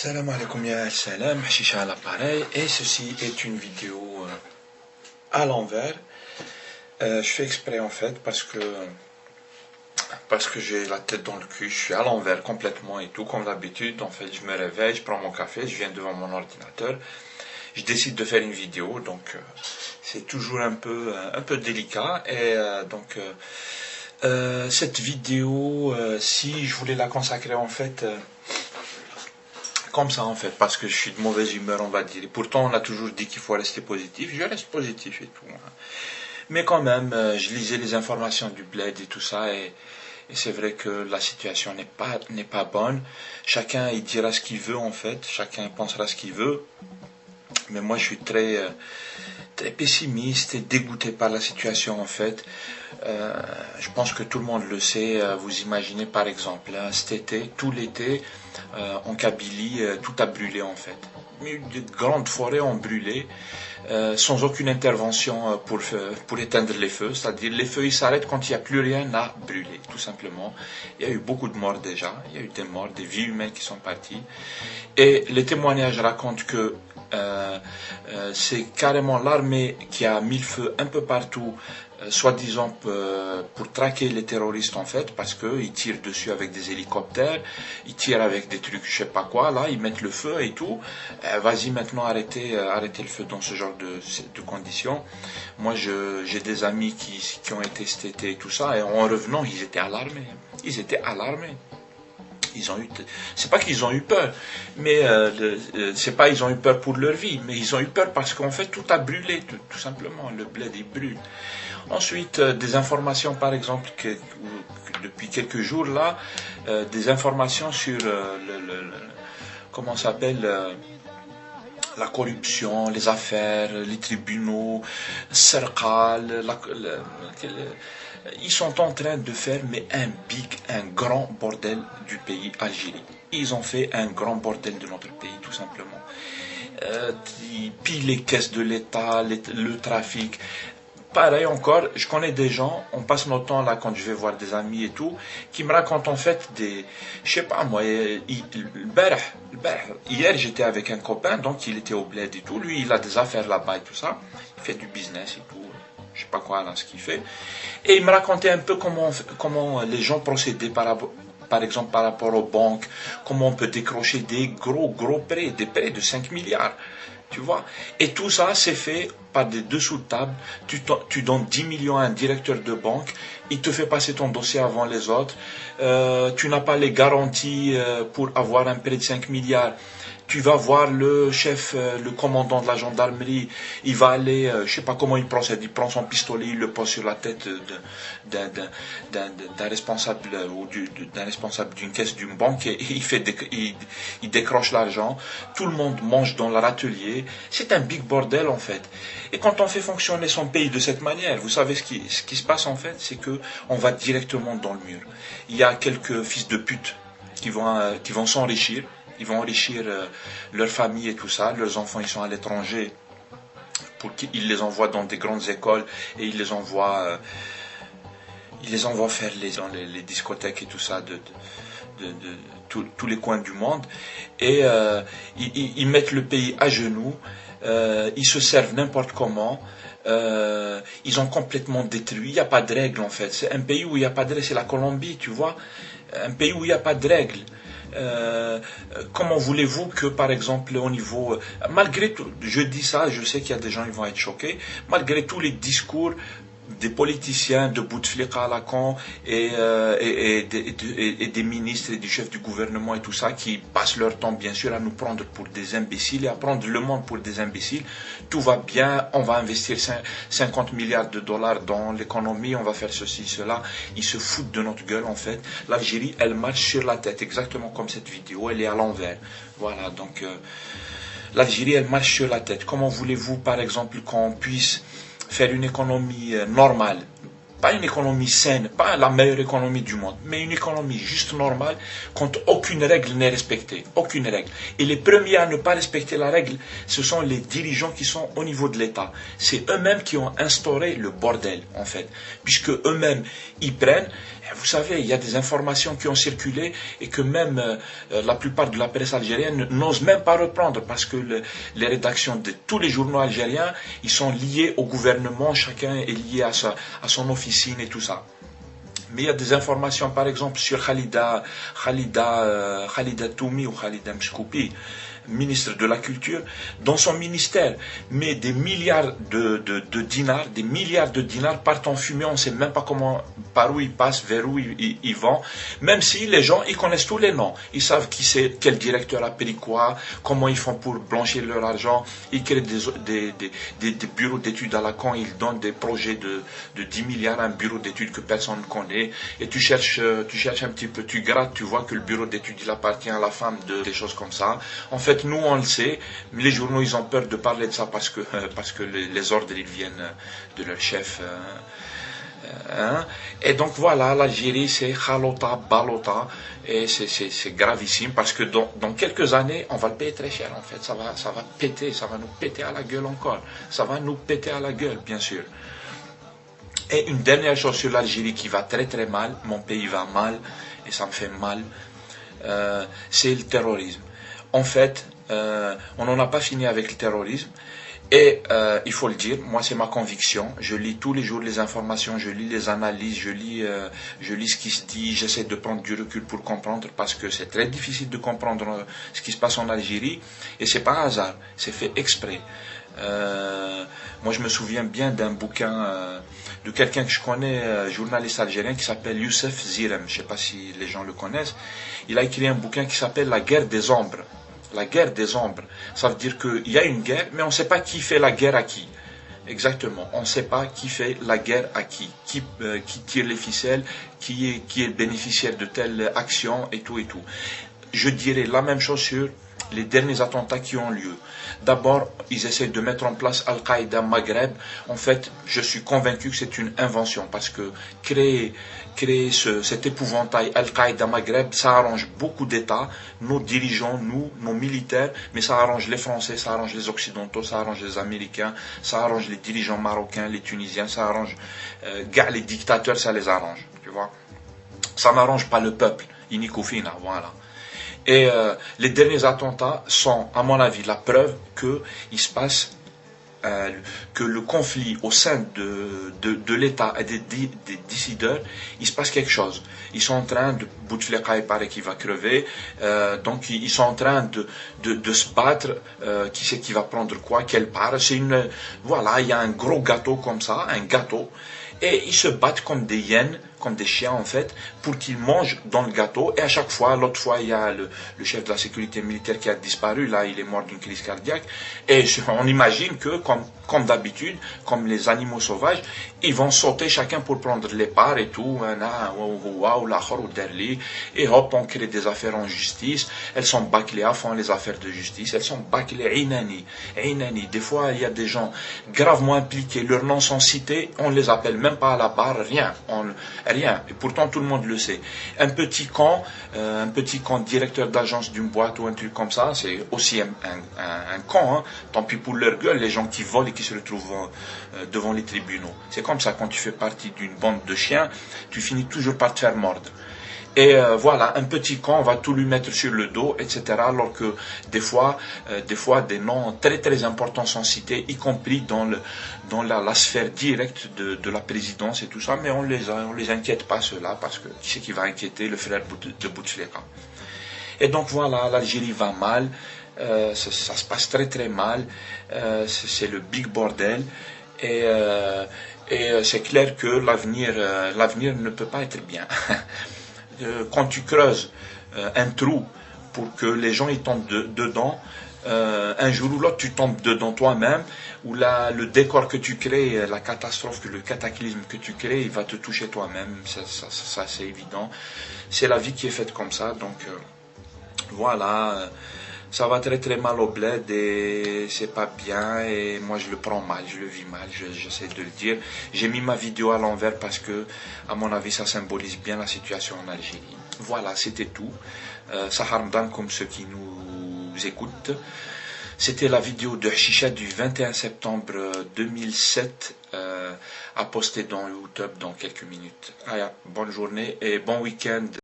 Salam alaikum ya salam, Chicha à l'appareil, et ceci est une vidéo à l'envers. Je fais exprès en fait parce que j'ai la tête dans le cul, je suis à l'envers complètement et tout, comme d'habitude. En fait, je me réveille, je prends mon café, je viens devant mon ordinateur, je décide de faire une vidéo, donc c'est toujours un peu délicat. Et cette vidéo, si je voulais la consacrer en fait comme ça en fait, parce que je suis de mauvaise humeur, on va dire. Et pourtant, on a toujours dit qu'il faut rester positif. Je reste positif et tout, hein. Mais quand même, je lisais les informations du bled et tout ça, et c'est vrai que la situation n'est pas bonne. Chacun il dira ce qu'il veut en fait, chacun pensera ce qu'il veut. Mais moi, je suis très pessimiste et dégoûté par la situation en fait. Je pense que tout le monde le sait. Vous imaginez par exemple, hein, cet été, tout l'été, en Kabylie, tout a brûlé en fait. De grandes forêts ont brûlé sans aucune intervention pour éteindre les feux. C'est-à-dire les feux ils s'arrêtent quand il n'y a plus rien à brûler, tout simplement. Il y a eu beaucoup de morts déjà. Il y a eu des morts, des vies humaines qui sont parties. Et les témoignages racontent que c'est carrément l'armée qui a mis le feu un peu partout, soi-disant pour traquer les terroristes en fait, parce qu'ils tirent dessus avec des hélicoptères, ils tirent avec des trucs je sais pas quoi, là ils mettent le feu et tout. Vas-y maintenant arrêtez le feu dans ce genre de conditions. Moi j'ai des amis qui ont été cet été et tout ça, et en revenant ils étaient alarmés. Ils étaient alarmés. C'est pas qu'ils ont eu peur, mais c'est pas ils ont eu peur pour leur vie, mais ils ont eu peur parce qu'en fait tout a brûlé, tout simplement, le bled il brûle. Ensuite, des informations par exemple depuis quelques jours là, des informations sur comment ça s'appelle, la corruption, les affaires, les tribunaux, Serqal, ils sont en train de faire mais un grand bordel du pays Algérie. Ils ont fait un grand bordel de notre pays, tout simplement. Ils pillent les caisses de l'État, le trafic. Pareil encore, je connais des gens, on passe notre temps là quand je vais voir des amis et tout, qui me racontent en fait je sais pas moi, hier j'étais avec un copain, donc il était au bled et tout, lui il a des affaires là-bas et tout ça, il fait du business et tout, je sais pas quoi là ce qu'il fait, et il me racontait un peu comment les gens procédaient par exemple par rapport aux banques, comment on peut décrocher des gros prêts, des prêts de 5 milliards. Tu vois. Et tout ça, c'est fait par des dessous de table. Tu donnes 10 millions à un directeur de banque, il te fait passer ton dossier avant les autres. Tu n'as pas les garanties pour avoir un prêt de 5 milliards. Tu vas voir le chef, le commandant de la gendarmerie, il va aller, je sais pas comment il procède, il prend son pistolet, il le pose sur la tête d'un responsable ou d'un responsable d'une caisse d'une banque, et il décroche l'argent. Tout le monde mange dans leur atelier. C'est un big bordel en fait. Et quand on fait fonctionner son pays de cette manière, vous savez ce qui se passe en fait, c'est que on va directement dans le mur. Il y a quelques fils de pute qui vont s'enrichir. Ils vont enrichir leur famille et tout ça. Leurs enfants, ils sont à l'étranger pour qu'ils les envoient dans des grandes écoles, et ils les envoient faire les discothèques et tout ça de tous les coins du monde. Et ils mettent le pays à genoux. Ils se servent n'importe comment. Ils ont complètement détruit. Il n'y a pas de règles en fait. C'est un pays où il n'y a pas de règles. C'est la Colombie, tu vois. Un pays où il n'y a pas de règles. Comment voulez-vous que, par exemple, au niveau, malgré tout, je dis ça, je sais qu'il y a des gens qui vont être choqués, malgré tous les discours des politiciens de Bouteflika à la con et des ministres et des chefs du gouvernement et tout ça, qui passent leur temps bien sûr à nous prendre pour des imbéciles et à prendre le monde pour des imbéciles. Tout va bien, on va investir 50 milliards de dollars dans l'économie, on va faire ceci, cela. Ils se foutent de notre gueule en fait. L'Algérie, elle marche sur la tête, exactement comme cette vidéo, elle est à l'envers. Voilà, donc l'Algérie, elle marche sur la tête. Comment voulez-vous par exemple qu'on puisse faire une économie normale, Pas une économie saine, pas la meilleure économie du monde, mais une économie juste normale quand aucune règle n'est respectée. Aucune règle. Et les premiers à ne pas respecter la règle, ce sont les dirigeants qui sont au niveau de l'État. C'est eux-mêmes qui ont instauré le bordel, en fait. Puisque eux-mêmes, ils prennent. Vous savez, il y a des informations qui ont circulé et que même la plupart de la presse algérienne n'ose même pas reprendre parce que les rédactions de tous les journaux algériens, ils sont liés au gouvernement, chacun est lié à son officine et tout ça. Mais il y a des informations, par exemple, sur Khalida Toumi ou Khalida Mshkoupi, ministre de la Culture, dans son ministère, mais des milliards de dinars, des milliards de dinars partent en fumée, on ne sait même pas comment, par où ils passent, vers où ils vont, même si les gens, ils connaissent tous les noms, ils savent qui c'est, quel directeur a pris quoi, comment ils font pour blanchir leur argent, ils créent des bureaux d'études à la con, ils donnent des projets de 10 milliards à un bureau d'études que personne ne connaît, et tu cherches un petit peu, tu grattes, tu vois que le bureau d'études, il appartient à la femme des choses comme ça. En fait, nous, on le sait, mais les journaux, ils ont peur de parler de ça parce que les ordres, ils viennent de leur chef. Hein. Et donc voilà, l'Algérie, c'est Khalota, Balota, et c'est gravissime parce que dans quelques années, on va le payer très cher en fait. Ça va péter, ça va nous péter à la gueule encore. Ça va nous péter à la gueule, bien sûr. Et une dernière chose sur l'Algérie qui va très très mal, mon pays va mal, et ça me fait mal, c'est le terrorisme. En fait, on n'en a pas fini avec le terrorisme. Et il faut le dire, moi c'est ma conviction. Je lis tous les jours les informations, je lis les analyses, je lis ce qui se dit. J'essaie de prendre du recul pour comprendre parce que c'est très difficile de comprendre ce qui se passe en Algérie. Et c'est pas un hasard, c'est fait exprès. Moi je me souviens bien d'un bouquin de quelqu'un que je connais, journaliste algérien qui s'appelle Youssef Zirem. Je ne sais pas si les gens le connaissent. Il a écrit un bouquin qui s'appelle La guerre des ombres. La guerre des ombres. Ça veut dire qu'il y a une guerre, mais on ne sait pas qui fait la guerre à qui. Exactement. On ne sait pas qui fait la guerre à qui tire les ficelles, qui est bénéficiaire de telle action et tout et tout. Je dirais la même chose sur les derniers attentats qui ont lieu. D'abord, ils essaient de mettre en place Al-Qaïda Maghreb. En fait, je suis convaincu que c'est une invention parce que créer cet épouvantail Al-Qaïda Maghreb, ça arrange beaucoup d'États, nos dirigeants, nos militaires, mais ça arrange les Français, ça arrange les Occidentaux, ça arrange les Américains, ça arrange les dirigeants marocains, les Tunisiens, ça arrange les dictateurs, ça les arrange, tu vois. Ça n'arrange pas le peuple, Inikufina, voilà. Et les derniers attentats sont, à mon avis, la preuve qu'il se passe, que le conflit au sein de l'État et des décideurs, il se passe quelque chose. Ils sont en train de, Bouteflika il paraît qu'il va crever, donc ils sont en train de se battre, qui c'est qui va prendre quoi, quelle part. Voilà, il y a un gros gâteau comme ça, un gâteau. Et ils se battent comme des hyènes, comme des chiens en fait, pour qu'ils mangent dans le gâteau. Et à chaque fois, l'autre fois, il y a le chef de la sécurité militaire qui a disparu. Là, il est mort d'une crise cardiaque. Et on imagine que, comme d'habitude, comme les animaux sauvages, ils vont sauter chacun pour prendre les parts et tout. Et hop, on crée des affaires en justice. Elles sont bâclées à fond, les affaires de justice. Elles sont bâclées inani. Des fois, il y a des gens gravement impliqués. Leurs noms sont cités. On les appelle même pas à la barre. Rien. Rien. Et pourtant, tout le monde le sait. Un petit camp directeur d'agence d'une boîte ou un truc comme ça, c'est aussi un camp. Hein. Tant pis pour leur gueule, les gens qui volent et qui se retrouvent devant les tribunaux. C'est comme ça, quand tu fais partie d'une bande de chiens, tu finis toujours par te faire mordre. Et voilà, un petit camp, on va tout lui mettre sur le dos, etc. Alors que des fois, des noms très très importants sont cités, y compris dans la sphère directe de la présidence et tout ça, mais on les inquiète pas ceux-là, parce que qui c'est qui va inquiéter le frère de Bouteflika. Et donc voilà, l'Algérie va mal, ça se passe très très mal, c'est le big bordel, et c'est clair que l'avenir ne peut pas être bien. Quand tu creuses un trou pour que les gens y tombent dedans, un jour ou l'autre tu tombes dedans toi-même, ou le décor que tu crées, la catastrophe, le cataclysme que tu crées, il va te toucher toi-même, ça c'est évident. C'est la vie qui est faite comme ça, donc voilà. Ça va très très mal au bled et c'est pas bien et moi je le prends mal, je le vis mal, j'essaie de le dire. J'ai mis ma vidéo à l'envers parce que, à mon avis, ça symbolise bien la situation en Algérie. Voilà, c'était tout. Sahar Mdan comme ceux qui nous écoutent. C'était la vidéo de Chicha du 21 septembre 2007 à poster dans YouTube dans quelques minutes. Ah, bonne journée et bon week-end.